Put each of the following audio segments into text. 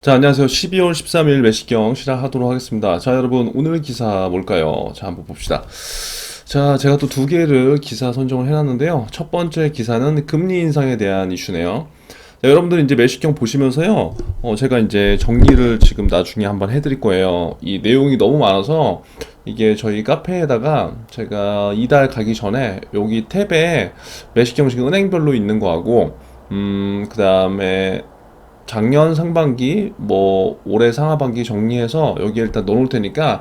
자, 안녕하세요. 12월 13일 매시경 시작하도록 하겠습니다. 자, 여러분, 오늘 기사 뭘까요? 자, 한번 봅시다. 자, 제가 또 두 개를 기사 선정을 해놨는데요. 첫 번째 기사는 금리 인상에 대한 이슈네요. 자, 여러분들 이제 매시경 보시면서요, 제가 이제 정리를 지금 나중에 한번 해드릴 거예요. 이 내용이 너무 많아서 이게 저희 카페에다가 제가 이달 가기 전에 여기 탭에 매시경 지금 은행별로 있는 거하고, 그 다음에 작년 상반기, 뭐 올해 상하반기 정리해서 여기에 일단 넣어놓을 테니까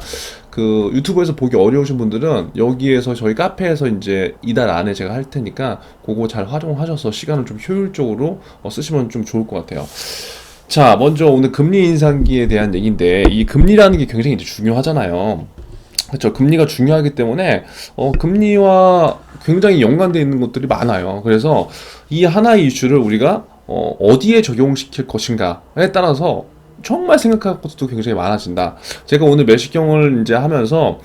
그 유튜브에서 보기 어려우신 분들은 여기에서 저희 카페에서 이제 이달 안에 제가 할 테니까 그거 잘 활용하셔서 시간을 좀 효율적으로 쓰시면 좀 좋을 것 같아요. 자, 먼저 오늘 금리 인상기에 대한 얘기인데 이 금리라는 게 굉장히 이제 중요하잖아요. 그렇죠. 금리가 중요하기 때문에 금리와 굉장히 연관되어 있는 것들이 많아요. 그래서 이 하나의 이슈를 우리가 어디에 적용시킬 것인가에 따라서 정말 생각할 것도 굉장히 많아진다. 제가 오늘 매시경을 이제 하면서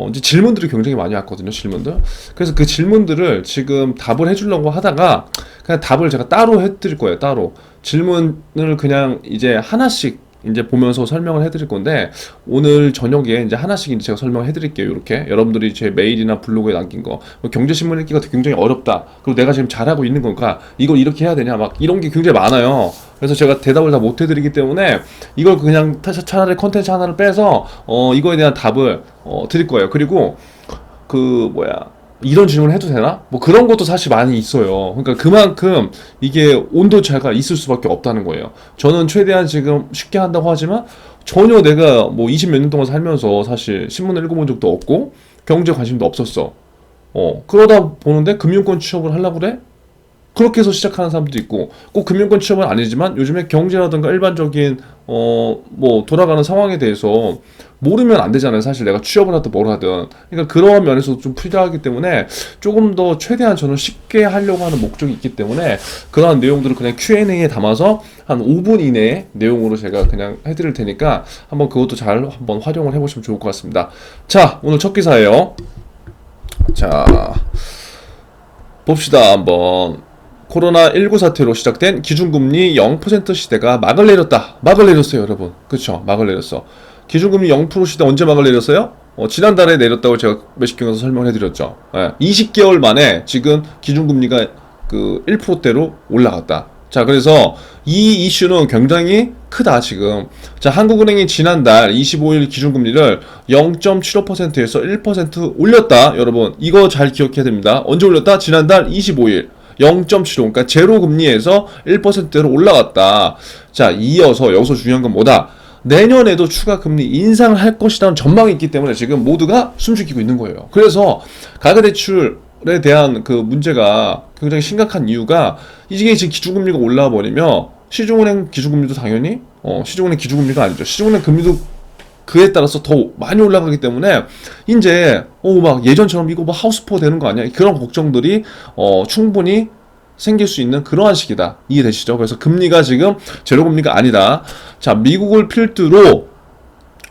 이제 질문들이 굉장히 많이 왔거든요. 질문들. 그래서 그 질문들을 지금 답을 해주려고 하다가 그냥 답을 제가 따로 해드릴 거예요. 따로 질문을 그냥 이제 하나씩 이제 보면서 설명을 해드릴 건데 오늘 저녁에 이제 하나씩 이제 제가 설명을 해드릴게요. 이렇게 여러분들이 제 메일이나 블로그에 남긴 거 경제신문 읽기가 굉장히 어렵다. 그리고 내가 지금 잘하고 있는 건가? 이걸 이렇게 해야 되냐? 막 이런 게 굉장히 많아요. 그래서 제가 대답을 다 못 해드리기 때문에 이걸 그냥 차라리 컨텐츠 하나를 빼서 이거에 대한 답을 드릴 거예요. 그리고 그 뭐야? 이런 질문을 해도 되나? 뭐 그런 것도 사실 많이 있어요. 그러니까 그만큼 이게 온도차가 있을 수밖에 없다는 거예요. 저는 최대한 지금 쉽게 한다고 하지만 전혀 내가 뭐 20 몇 년 동안 살면서 사실 신문을 읽어본 적도 없고 경제 관심도 없었어. 그러다 보는데 금융권 취업을 하려고 그래? 그렇게 해서 시작하는 사람도 있고 꼭 금융권 취업은 아니지만 요즘에 경제라든가 일반적인 뭐 돌아가는 상황에 대해서 모르면 안 되잖아요. 사실 내가 취업을 하든 뭘 하든. 그러니까 그런 면에서 좀 필요하기 때문에 조금 더 최대한 저는 쉽게 하려고 하는 목적이 있기 때문에 그러한 내용들을 그냥 Q&A에 담아서 한 5분 이내의 내용으로 제가 그냥 해드릴 테니까 한번 그것도 잘 한번 활용을 해보시면 좋을 것 같습니다. 자, 오늘 첫 기사예요. 자, 봅시다 한번. 코로나19 사태로 시작된 기준금리 0% 시대가 막을 내렸다. 막을 내렸어요, 여러분. 그쵸? 막을 내렸어. 기준금리 0% 시대 언제 막을 내렸어요? 지난달에 내렸다고 제가 매시경에서 설명을 해드렸죠. 20개월 만에 지금 기준금리가 그 1%대로 올라갔다. 자, 그래서 이 이슈는 굉장히 크다, 지금. 자, 한국은행이 지난달 25일 기준금리를 0.75%에서 1% 올렸다, 여러분. 이거 잘 기억해야 됩니다. 언제 올렸다? 지난달 25일. 0.75, 그러니까 제로 금리에서 1%대로 올라갔다. 자, 이어서 여기서 중요한 건 뭐다? 내년에도 추가 금리 인상을 할 것이라는 전망이 있기 때문에 지금 모두가 숨죽이고 있는 거예요. 그래서 가계대출에 대한 그 문제가 굉장히 심각한 이유가 이게 지금 기준금리가 올라와 버리면 시중은행 기준금리도 당연히 시중은행 기준금리가 아니죠. 시중은행 금리도 그에 따라서 더 많이 올라가기 때문에 이제 막 예전처럼 이거 뭐 하우스포 되는 거 아니야? 그런 걱정들이 충분히 생길 수 있는 그러한 시기다. 이해되시죠? 그래서 금리가 지금 제로 금리가 아니다. 자, 미국을 필두로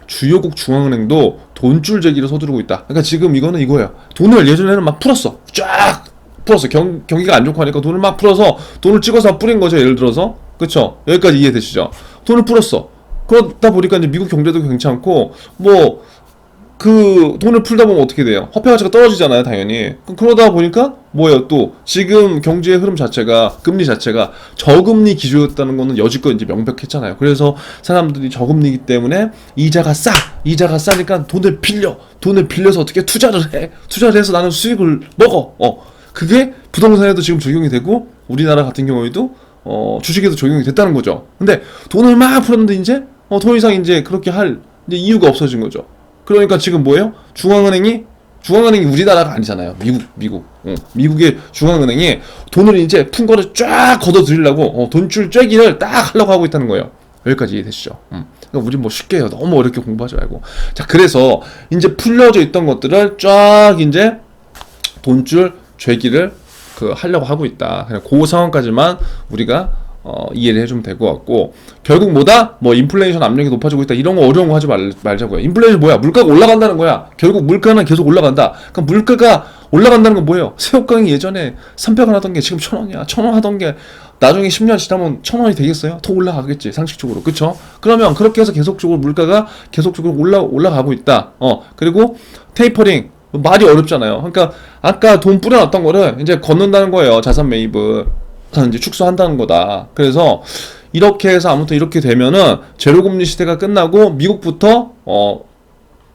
주요국 중앙은행도 돈줄 제기를 서두르고 있다. 그러니까 지금 이거는 이거예요. 돈을 예전에는 막 풀었어. 쫙 풀었어. 경기가 안 좋고 하니까 돈을 막 풀어서 돈을 찍어서 뿌린 거죠. 예를 들어서. 그쵸? 여기까지 이해되시죠? 돈을 풀었어. 그러다 보니까 이제 미국 경제도 괜찮고 뭐 그 돈을 풀다 보면 어떻게 돼요? 화폐 가치가 떨어지잖아요, 당연히. 그러다 보니까 뭐예요? 또 지금 경제의 흐름 자체가 금리 자체가 저금리 기조였다는 거는 여지껏 이제 명백했잖아요. 그래서 사람들이 저금리이기 때문에 이자가 싸니까 돈을 빌려서 어떻게 투자를 해서 나는 수익을 먹어. 그게 부동산에도 지금 적용이 되고 우리나라 같은 경우에도 주식에도 적용이 됐다는 거죠. 근데 돈을 막 풀었는데 이제 더 이상 이제 그렇게 할 이제 이유가 없어진 거죠. 그러니까 지금 뭐예요? 중앙은행이 우리나라가 아니잖아요. 미국의 중앙은행이 돈을 이제 푼 거를 쫙 걷어들이려고 돈줄 쬐기를 딱 하려고 하고 있다는 거예요. 여기까지 이해되시죠? 그러니까 우리 뭐 쉽게 해요. 너무 어렵게 공부하지 말고. 자, 그래서 이제 풀려져 있던 것들을 쫙 이제 돈줄 쬐기를 하려고 하고 있다. 그냥 그 상황까지만 우리가 이해를 해주면 될 것 같고, 결국 뭐다? 뭐 인플레이션 압력이 높아지고 있다. 이런 거 어려운 거 하지 말자고요. 인플레이션 뭐야? 물가가 올라간다는 거야. 결국 물가는 계속 올라간다. 그럼 물가가 올라간다는 건 뭐예요? 새우깡이 예전에 300원 하던 게 지금 1000원이야. 1000원 하던 게 나중에 10년 지나면 1000원이 되겠어요? 더 올라가겠지, 상식적으로. 그쵸? 그러면 그렇게 해서 계속적으로 물가가 계속적으로 올라가고 있다. 그리고 테이퍼링. 말이 어렵잖아요. 그러니까 아까 돈 뿌려놨던 거를 이제 걷는다는 거예요. 자산 매입을. 이제 축소한다는 거다. 그래서 이렇게 해서 아무튼 이렇게 되면은 제로금리 시대가 끝나고 미국부터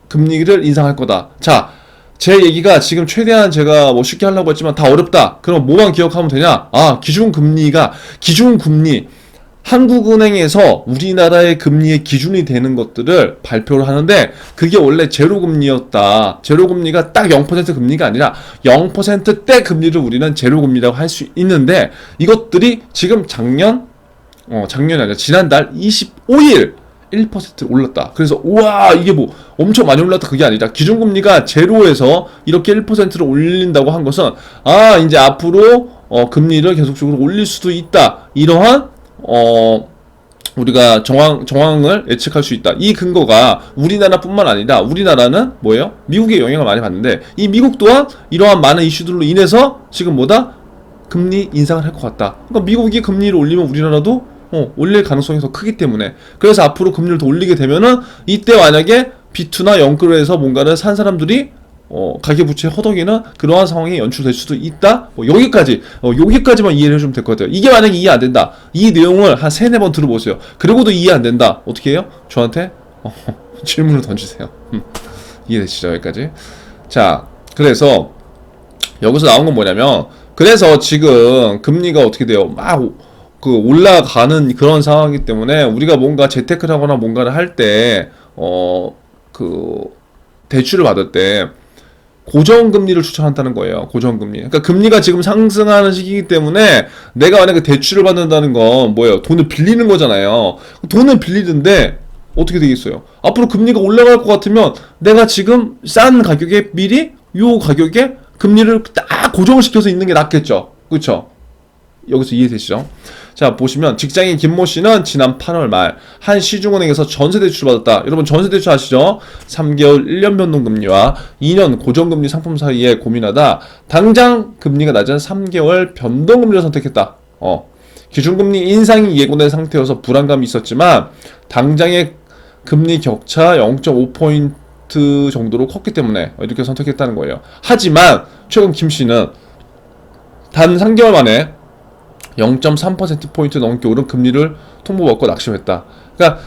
금리를 인상할 거다. 자, 제 얘기가 지금 최대한 제가 뭐 쉽게 하려고 했지만 다 어렵다. 그럼 뭐만 기억하면 되냐? 기준금리 한국은행에서 우리나라의 금리의 기준이 되는 것들을 발표를 하는데 그게 원래 제로금리였다. 제로금리가 딱 0% 금리가 아니라 0%대 금리를 우리는 제로금리라고 할 수 있는데 이것들이 지금 작년이 아니라 지난달 25일 1% 올랐다. 그래서 우와 이게 뭐 엄청 많이 올랐다 그게 아니라 기준금리가 제로에서 이렇게 1%를 올린다고 한 것은 이제 앞으로 금리를 계속적으로 올릴 수도 있다. 이러한 우리가 정황을 예측할 수 있다. 이 근거가 우리나라뿐만 아니라 우리나라는 뭐예요? 미국의 영향을 많이 받는데 이 미국 또한 이러한 많은 이슈들로 인해서 지금 뭐다? 금리 인상을 할 것 같다. 그러니까 미국이 금리를 올리면 우리나라도 올릴 가능성이 더 크기 때문에 그래서 앞으로 금리를 더 올리게 되면은 이때 만약에 비투나 영끌에서 뭔가를 산 사람들이 가계부채 허덕이는 그러한 상황이 연출될 수도 있다. 여기까지만 이해를 해주면 될 것 같아요. 이게 만약에 이해 안 된다. 이 내용을 한 3-4번 들어보세요. 그러고도 이해 안 된다. 어떻게 해요? 저한테 질문을 던지세요. 이해되시죠? 여기까지. 자, 그래서 여기서 나온 건 뭐냐면 그래서 지금 금리가 어떻게 돼요? 막 올라가는 그런 상황이기 때문에 우리가 뭔가 재테크를 하거나 뭔가를 할 때 대출을 받을 때 고정금리를 추천한다는 거예요. 고정금리. 그러니까 금리가 지금 상승하는 시기이기 때문에 내가 만약에 대출을 받는다는 건 뭐예요? 돈을 빌리는 거잖아요. 돈을 빌리는데 어떻게 되겠어요? 앞으로 금리가 올라갈 것 같으면 내가 지금 싼 가격에 미리 요 가격에 금리를 딱 고정을 시켜서 있는 게 낫겠죠. 그렇죠? 여기서 이해되시죠? 자, 보시면 직장인 김모 씨는 지난 8월 말 한 시중은행에서 전세대출을 받았다. 여러분 전세대출 아시죠? 3개월 1년 변동금리와 2년 고정금리 상품 사이에 고민하다 당장 금리가 낮은 3개월 변동금리를 선택했다. 기준금리 인상이 예고된 상태여서 불안감이 있었지만 당장의 금리 격차 0.5포인트 정도로 컸기 때문에 이렇게 선택했다는 거예요. 하지만 최근 김 씨는 단 3개월 만에 0.3%포인트 넘게 오른 금리를 통보받고 낙심했다. 그러니까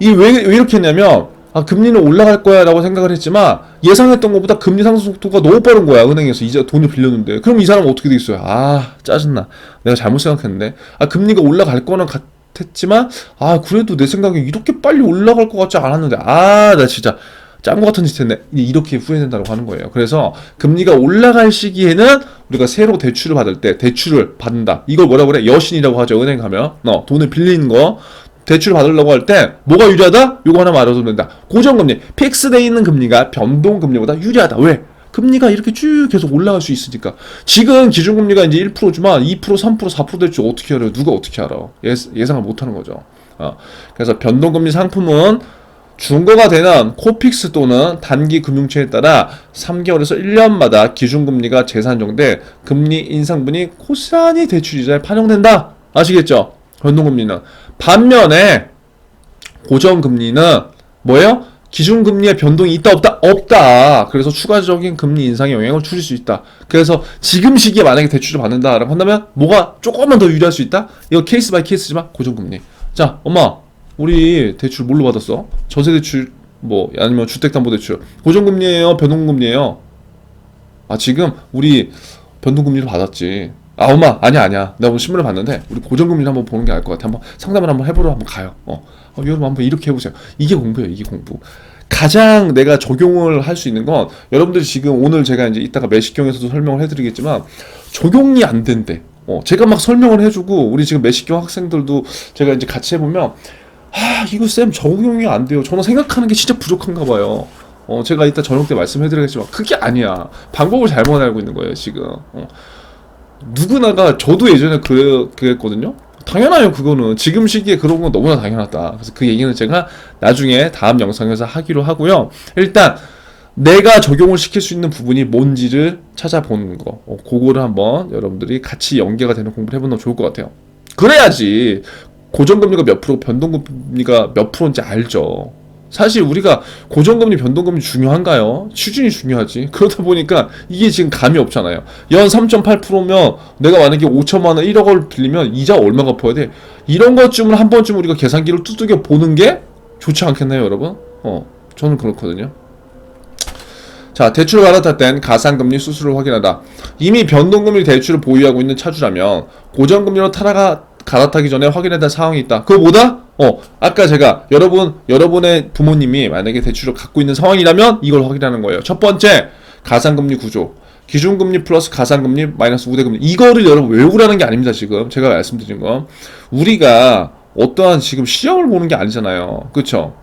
왜 이렇게 했냐면 금리는 올라갈 거야 라고 생각을 했지만 예상했던 것보다 금리 상승 속도가 너무 빠른 거야. 은행에서 이제 돈을 빌렸는데 그럼 이 사람은 어떻게 되겠어요? 짜증나. 내가 잘못 생각했는데 금리가 올라갈 거는 같았지만 그래도 내 생각에 이렇게 빨리 올라갈 것 같지 않았는데 나 진짜 짱구 같은 짓 했네. 이렇게 후회된다고 하는 거예요. 그래서 금리가 올라갈 시기에는 우리가 새로 대출을 받을 때 대출을 받는다. 이걸 뭐라고 그래? 여신이라고 하죠. 은행 가면 돈을 빌리는 거 대출을 받으려고 할 때 뭐가 유리하다? 요거 하나 말해주면 된다. 고정금리, 픽스되어 있는 금리가 변동금리보다 유리하다. 왜? 금리가 이렇게 쭉 계속 올라갈 수 있으니까. 지금 기준금리가 이제 1%지만 2%, 3%, 4% 될지 어떻게 알아요? 누가 어떻게 알아? 예상을 못하는 거죠. 그래서 변동금리 상품은 중고가 되는 코픽스 또는 단기 금융체에 따라 3개월에서 1년마다 기준금리가 재산정돼 금리 인상분이 고스란히 대출이자에 반영된다. 아시겠죠? 변동금리는. 반면에 고정금리는 뭐예요? 기준금리의 변동이 있다 없다? 없다. 그래서 추가적인 금리 인상의 영향을 줄일 수 있다. 그래서 지금 시기에 만약에 대출을 받는다라고 한다면 뭐가 조금만 더 유리할 수 있다? 이거 케이스 바이 케이스지만 고정금리. 자, 엄마 우리 대출 뭘로 받았어? 전세대출 아니면 주택담보대출 고정금리예요? 변동금리예요? 지금 우리 변동금리를 받았지. 엄마 아니야 내가 오늘 신문을 봤는데 우리 고정금리를 한번 보는 게 나을 것 같아. 한번 상담을 한번 해보러 한번 가요. 여러분 한번 이렇게 해보세요. 이게 공부예요. 이게 공부. 가장 내가 적용을 할 수 있는 건 여러분들이 지금 오늘 제가 이제 이따가 매식경에서도 설명을 해드리겠지만 적용이 안 된대. 제가 막 설명을 해주고 우리 지금 매식경 학생들도 제가 이제 같이 해보면 이거 쌤 적용이 안 돼요. 저는 생각하는 게 진짜 부족한가 봐요. 제가 이따 저녁 때 말씀해드리겠지만 그게 아니야. 방법을 잘못 알고 있는 거예요 지금. 누구나가 저도 예전에 그랬거든요. 당연하요. 그거는 지금 시기에 그런 건 너무나 당연하다. 그래서 그 얘기는 제가 나중에 다음 영상에서 하기로 하고요. 일단 내가 적용을 시킬 수 있는 부분이 뭔지를 찾아보는 거. 그거를 한번 여러분들이 같이 연계가 되는 공부를 해보면 좋을 것 같아요. 그래야지 고정금리가 몇 프로, 변동금리가 몇 프로인지 알죠. 사실 우리가 고정금리, 변동금리 중요한가요? 수준이 중요하지. 그러다 보니까 이게 지금 감이 없잖아요. 연 3.8%면 내가 만약에 5천만 원, 1억 원을 빌리면 이자 얼마 갚아야 돼? 이런 것쯤은 한 번쯤 우리가 계산기를 두들겨 보는 게 좋지 않겠나요, 여러분? 저는 그렇거든요. 자, 대출을 갈아탈 땐 가산금리 수수료를 확인하다. 이미 변동금리 대출을 보유하고 있는 차주라면 고정금리로 갈아타기 전에 확인해야 될 상황이 있다. 그거 뭐다? 아까 제가 여러분의 부모님이 만약에 대출을 갖고 있는 상황이라면 이걸 확인하는 거예요. 첫 번째, 가산금리 구조. 기준금리 플러스 가산금리 마이너스 우대금리. 이거를 여러분 외우라는 게 아닙니다, 지금. 제가 말씀드린 거. 우리가 어떠한 지금 시험을 보는 게 아니잖아요. 그쵸?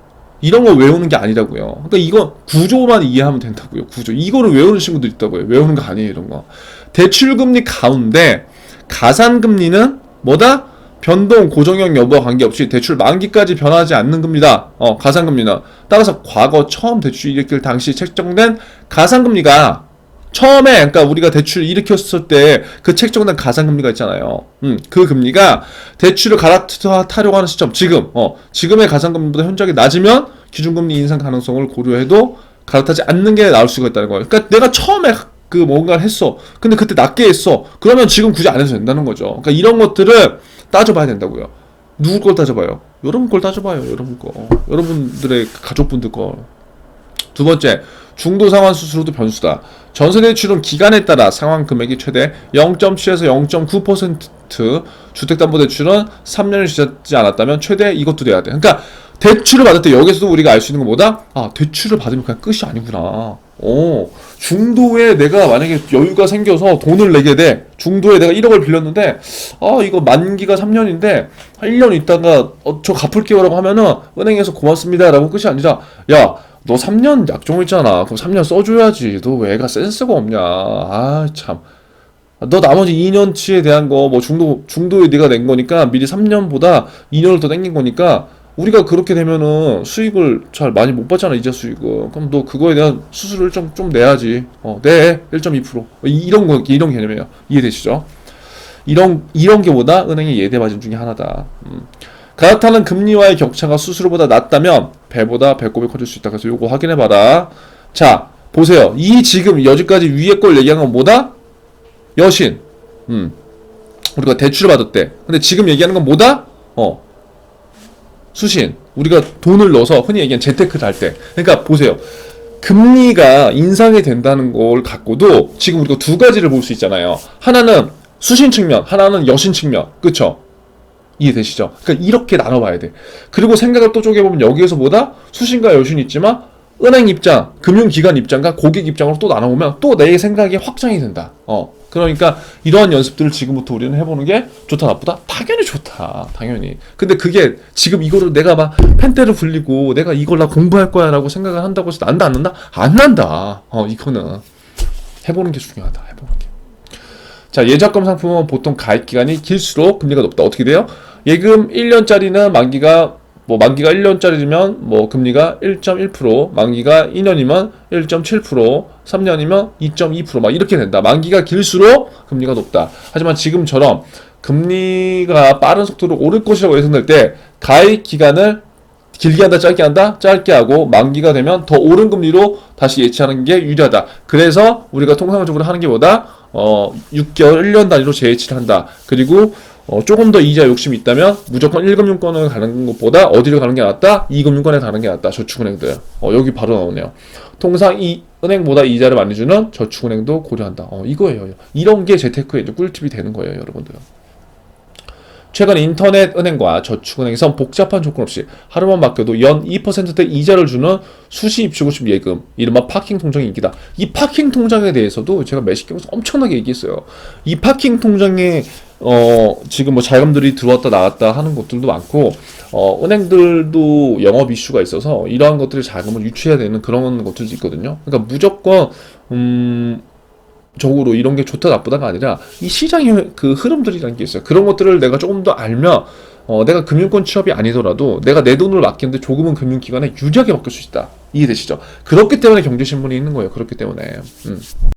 이런 거 외우는 게 아니라고요. 그러니까 이거 구조만 이해하면 된다고요. 구조. 이거를 외우는 친구들 있다고요. 외우는 거 아니에요, 이런 거. 대출금리 가운데 가산금리는 뭐다? 변동, 고정형 여부와 관계없이 대출 만기까지 변하지 않는 금리다. 가산금리는. 따라서 과거 처음 대출 일으킬 당시 책정된 가산금리가 처음에, 그러니까 우리가 대출 일으켰을 때 그 책정된 가산금리가 있잖아요. 그 금리가 대출을 갈아타려고 하는 시점, 지금의 가산금리보다 현저하게 낮으면 기준금리 인상 가능성을 고려해도 갈아타지 않는 게 나올 수가 있다는 거예요. 그러니까 내가 처음에 그 뭔가를 했어. 근데 그때 낮게 했어. 그러면 지금 굳이 안 해도 된다는 거죠. 그러니까 이런 것들을 따져봐야 된다고요. 누구 걸 따져봐요? 여러분 걸 따져봐요. 여러분 거. 여러분들의 가족분들 거. 두 번째, 중도 상환 수수료도 변수다. 전세대출은 기간에 따라 상환 금액이 최대 0.7에서 0.9%, 주택담보대출은 3년을 지나지 않았다면 최대 이것도 돼야 돼. 그러니까 대출을 받을 때 여기서도 우리가 알 수 있는 건 뭐다? 대출을 받으면 그냥 끝이 아니구나. 중도에 내가 만약에 여유가 생겨서 돈을 내게 돼. 중도에 내가 1억을 빌렸는데, 이거 만기가 3년인데, 1년 있다가, 저 갚을게요 라고 하면은, 은행에서 고맙습니다 라고 끝이 아니라, 야, 너 3년 약정 있잖아. 그럼 3년 써줘야지. 너 왜 애가 센스가 없냐. 참. 너 나머지 2년치에 대한 거, 뭐 중도에 네가 낸 거니까 미리 3년보다 2년을 더 땡긴 거니까, 우리가 그렇게 되면은 수익을 잘 많이 못 받잖아, 이자 수익을. 그럼 너 그거에 대한 수수료를 좀 내야지. 내 1.2%. 이런 개념이에요. 이해되시죠? 이런 게 뭐다? 은행의 예대 마진 중에 하나다. 갈아타는 금리와의 격차가 수수료보다 낮다면 배보다 배꼽이 커질 수 있다. 그래서 요거 확인해봐라. 자, 보세요. 이 지금 여지까지 위에 걸 얘기한 건 뭐다? 여신. 우리가 대출을 받을 때. 근데 지금 얘기하는 건 뭐다? 수신. 우리가 돈을 넣어서 흔히 얘기하는 재테크를 할 때. 그러니까 보세요. 금리가 인상이 된다는 걸 갖고도 지금 우리가 두 가지를 볼 수 있잖아요. 하나는 수신 측면, 하나는 여신 측면. 그쵸? 이해되시죠? 그러니까 이렇게 나눠봐야 돼. 그리고 생각을 또 쪼개보면 여기에서 뭐다? 수신과 여신이 있지만 은행 입장, 금융기관 입장과 고객 입장으로 또 나눠보면 또 내 생각이 확장이 된다. 그러니까 이러한 연습들을 지금부터 우리는 해보는 게 좋다 나쁘다? 당연히 좋다. 당연히. 근데 그게 지금 이거를 내가 막 펜대를 굴리고 내가 이걸 나 공부할 거야 라고 생각을 한다고 해서 난다 안 난다? 안 난다. 이거는 해보는 게 중요하다. 해보는 게. 자, 예적금 상품은 보통 가입 기간이 길수록 금리가 높다. 어떻게 돼요? 예금 1년짜리는 만기가 1년짜리면 금리가 1.1%, 만기가 2년이면 1.7%, 3년이면 2.2% 막 이렇게 된다. 만기가 길수록 금리가 높다. 하지만 지금처럼 금리가 빠른 속도로 오를 것이라고 예상될 때 가입 기간을 길게 한다, 짧게 한다? 짧게 하고 만기가 되면 더 오른 금리로 다시 예치하는 게 유리하다. 그래서 우리가 통상적으로 하는 게 뭐다? 6개월, 1년 단위로 재예치를 한다. 그리고 조금 더 이자 욕심이 있다면 무조건 1금융권을 가는 것보다 어디를 가는 게 낫다? 2금융권에 가는 게 낫다. 저축은행들. 여기 바로 나오네요. 통상 이 은행보다 이자를 많이 주는 저축은행도 고려한다. 이거예요. 이런 게 재테크의 꿀팁이 되는 거예요, 여러분들. 최근 인터넷 은행과 저축은행에선 복잡한 조건 없이 하루만 맡겨도 연 2%대 이자를 주는 수시 입출고식 예금, 이른바 파킹 통장이 인기다. 이 파킹 통장에 대해서도 제가 매식경에서 엄청나게 얘기했어요. 이 파킹 통장에 지금 뭐 자금들이 들어왔다 나왔다 하는 것들도 많고, 은행들도 영업 이슈가 있어서 이러한 것들이 자금을 유치해야 되는 그런 것들도 있거든요. 그러니까 무조건 적으로 이런 게 좋다 나쁘다가 아니라 이 시장의 그 흐름들이라는 게 있어요. 그런 것들을 내가 조금 더 알면 내가 금융권 취업이 아니더라도 내가 내 돈을 맡기는데 조금은 금융기관에 유리하게 맡길 수 있다. 이해되시죠? 그렇기 때문에 경제신문이 있는 거예요. 그렇기 때문에.